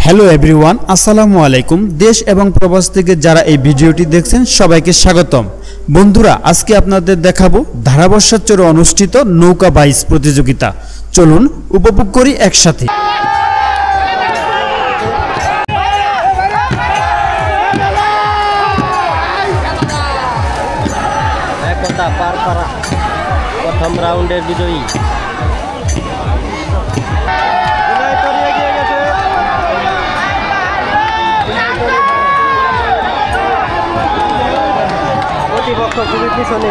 Hello everyone, আসসালামু আলাইকুম। দেশ এবং প্রবাস থেকে যারা এই ভিডিওটি দেখছেন সবাইকে স্বাগতম। বন্ধুরা, আজকে আপনাদের দেখাবো ধারাবর্ষার চরে অনুষ্ঠিত নৌকা বাইচ প্রতিযোগিতা। চলুন উপভোগ করি একসাথে। প্রথম রাউন্ডের বিজয়ী প্রতিপক্ষ খুবই পিছনে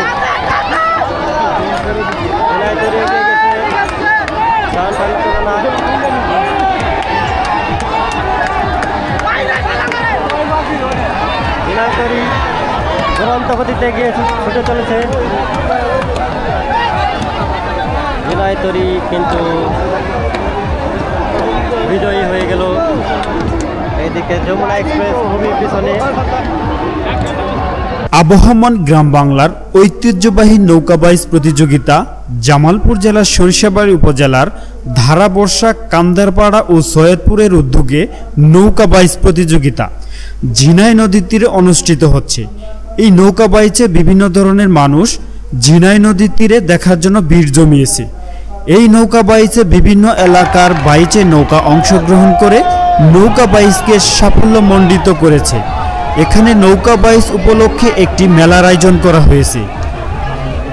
দুরন্ত গতিতে গিয়ে ছুটে চলেছে বিনয়তরী, কিন্তু বিজয়ী হয়ে গেল। এইদিকে যমুনা এক্সপ্রেস খুবই পিছনে। আবহমান গ্রাম বাংলার ঐতিহ্যবাহী নৌকা বাইচ প্রতিযোগিতা জামালপুর জেলার সরিষাবাড়ী উপজেলার ধারাবর্ষা, কান্দারপাড়া ও সৈয়দপুরের উদ্যোগে নৌকা বাইচ প্রতিযোগিতা ঝিনাই নদীর তীরে অনুষ্ঠিত হচ্ছে। এই নৌকা বাইচে বিভিন্ন ধরনের মানুষ ঝিনাই নদীর তীরে দেখার জন্য ভিড় জমিয়েছে। এই নৌকা বাইচে বিভিন্ন এলাকার বাইচে নৌকা অংশগ্রহণ করে নৌকা বাইচকে সাফল্যমণ্ডিত করেছে। এখানে নৌকা বাইচ উপলক্ষে একটি মেলার আয়োজন করা হয়েছে।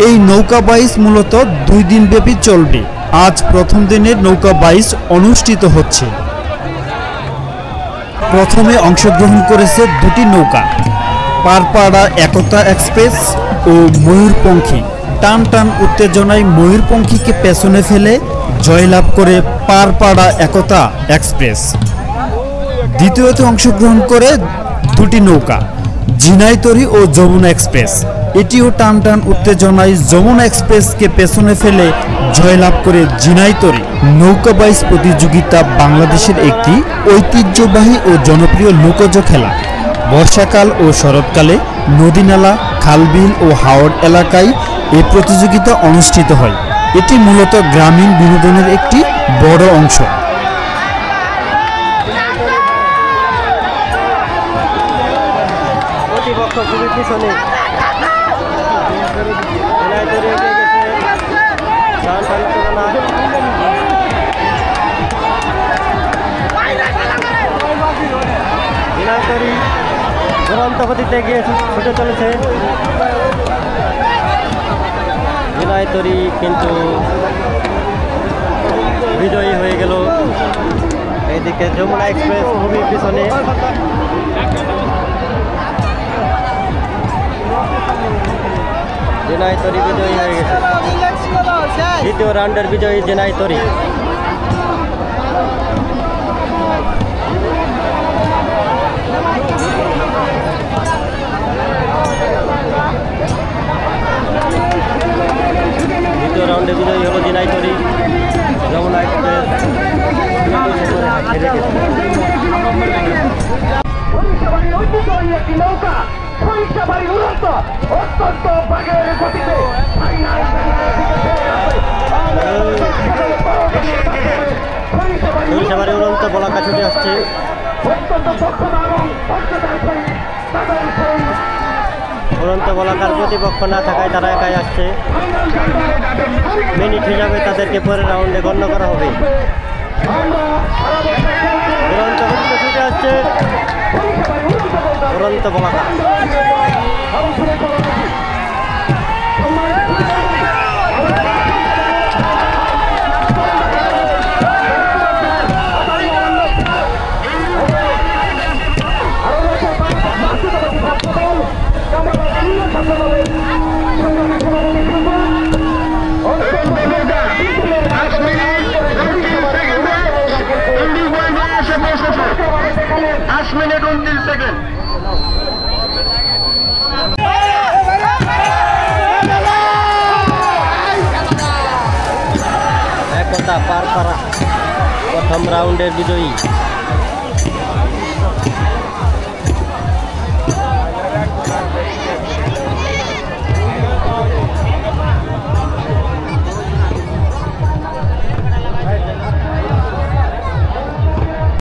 এই নৌকা বাইচ মূলত 2 দিন ব্যাপী চলবে। আজ প্রথম দিনের নৌকা বাইচ অনুষ্ঠিত হচ্ছে। প্রথমে অংশগ্রহণ করেছে 2টি নৌকা, পারপাড়া একতা এক্সপ্রেস ও ময়ূরপঙ্খী। টান টান উত্তেজনায় ময়ূরপঙ্খীকে পেছনে ফেলে জয়লাভ করে পারপাড়া একতা এক্সপ্রেস। দ্বিতীয়তে অংশগ্রহণ করে 2টি নৌকা, ঝিনাইতরী ও যমুনা এক্সপ্রেস। এটিও টান টান উত্তেজনায় যমুনা এক্সপ্রেসকে পেছনে ফেলে জয়লাভ করে ঝিনাইতরী। নৌকা বাইচ প্রতিযোগিতা বাংলাদেশের একটি ঐতিহ্যবাহী ও জনপ্রিয় লোকজ খেলা। বর্ষাকাল ও শরৎকালে নদীনালা, খালবিল ও হাওড় এলাকায় এই প্রতিযোগিতা অনুষ্ঠিত হয়। এটি মূলত গ্রামীণ বিনোদনের একটি বড় অংশ। প্রতিপক্ষ খুবই পিছনে দুরন্ত গতিতে গিয়ে ছুটে চলেছে বিনয়তরী, কিন্তু বিজয়ী হয়ে গেল। এইদিকে যমুনা এক্সপ্রেস খুবই পিছনে। জেনাইতরী বিজয়ী হয়ে গেছে। দ্বিতীয় রাউন্ডের বিজয়ী জেনাইতরী। দ্বিতীয় রাউন্ডে বিজয়ী হলো জেনাইতরী। যমুনা এক্সপ্রেস সরিষাবাড়ি উড়ন্ত বলাকা ছুটে আসছে। উড়ন্ত বলাকার প্রতিপক্ষ না থাকায় তারা একাই আসছে। মিনিট হিসাবে তাদেরকে পরের রাউন্ডে গণ্য করা হবে। উড়ন্ত গতিতে ছুটে আসছে উড়ন্ত বলাকা। একতা পারপাড়া প্রথম রাউন্ডের বিজয়ী।